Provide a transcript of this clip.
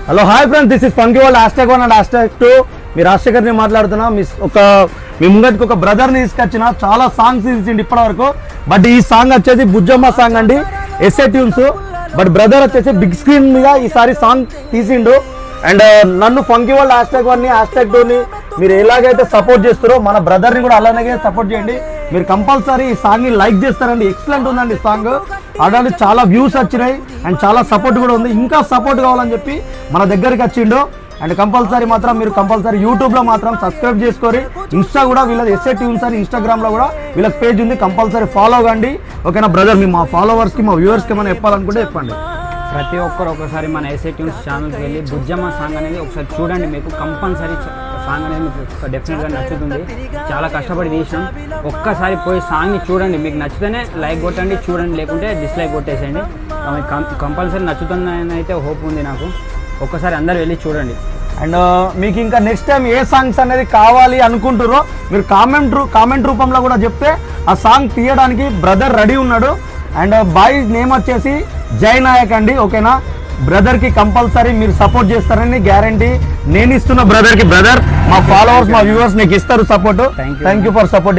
Hello hi friends, this is funky world #1 and #2. మీ రాజశేఖర్ని మాట్లాడుతున్నా. మీ ముంగటికి ఒక బ్రదర్ని తీసుకొచ్చిన, చాలా సాంగ్స్ తీసిండు ఇప్పటి వరకు. బట్ ఈ సాంగ్ వచ్చేసి బుజ్జమ్మ సాంగ్ అండి, ఎస్ఏ ట్యూన్స్. బట్ బ్రదర్ వచ్చేసి బిగ్ స్క్రీన్ మీద ఈసారి సాంగ్ తీసిండు. అండ్ నన్ను ఫంకీ వరల్డ్ #1ని #2ని మీరు ఎలాగైతే సపోర్ట్ చేస్తారో మన బ్రదర్ని కూడా అలాగే సపోర్ట్ చేయండి. మీరు కంపల్సరీ ఈ సాంగ్ని లైక్ చేస్తారండి. ఎక్సలెంట్ ఉందండి సాంగ్. ఆల్రెడీ చాలా వ్యూస్ వచ్చినాయి అండ్ చాలా సపోర్ట్ కూడా ఉంది. ఇంకా సపోర్ట్ కావాలని చెప్పి మన దగ్గరికి వచ్చిండు. అండ్ కంపల్సరీ మాత్రం మీరు యూట్యూబ్లో మాత్రం సబ్స్క్రైబ్ చేసుకోరి. ఇన్స్టా కూడా వీళ్ళది ఎస్ఏ ట్యూన్స్ అని ఇన్స్టాగ్రామ్లో కూడా వీళ్ళకి పేజ్ ఉంది, కంపల్సరీ ఫాలో కండి. ఓకేనా బ్రదర్? మా ఫాలోవర్స్కి మా వ్యూవర్స్కి ఏమైనా చెప్పాలనుకుంటే చెప్పండి. ప్రతి ఒక్కరు ఒకసారి మన ఎస్ఏ ట్యూన్స్ ఛానల్కి వెళ్ళి బుజ్జమ్మ సాంగ్ అనేది ఒకసారి చూడండి. మీకు కంపల్సరీ సాంగ్ అనేది మీకు డెఫినెట్గా నచ్చుతుంది. చాలా కష్టపడి తీసినాం. ఒక్కసారి పోయి సాంగ్ని చూడండి. మీకు నచ్చితేనే లైక్ కొట్టండి, చూడండి. లేకుంటే డిస్లైక్ కొట్టేసేయండి. కంపల్సరీ నచ్చుతుందని అయితే హోప్ ఉంది నాకు. ఒక్కసారి అందరు వెళ్ళి చూడండి. అండ్ మీకు ఇంకా నెక్స్ట్ టైం ఏ సాంగ్స్ అనేది కావాలి అనుకుంటారో మీరు కామెంట్ రూపంలో కూడా చెప్తే ఆ సాంగ్ తీయడానికి బ్రదర్ రెడీ ఉన్నాడు. అండ్ బాయ్ నేమ్ వచ్చేసి జై నాయక్ అండి. ఓకేనా? బ్రదర్కి కంపల్సరీ మీరు సపోర్ట్ చేస్తారని గ్యారంటీ నేను ఇస్తున్న. బ్రదర్ మా ఫాలోవర్స్ మా వ్యూవర్స్ నీకు ఇస్తారు support. Thank you for supporting.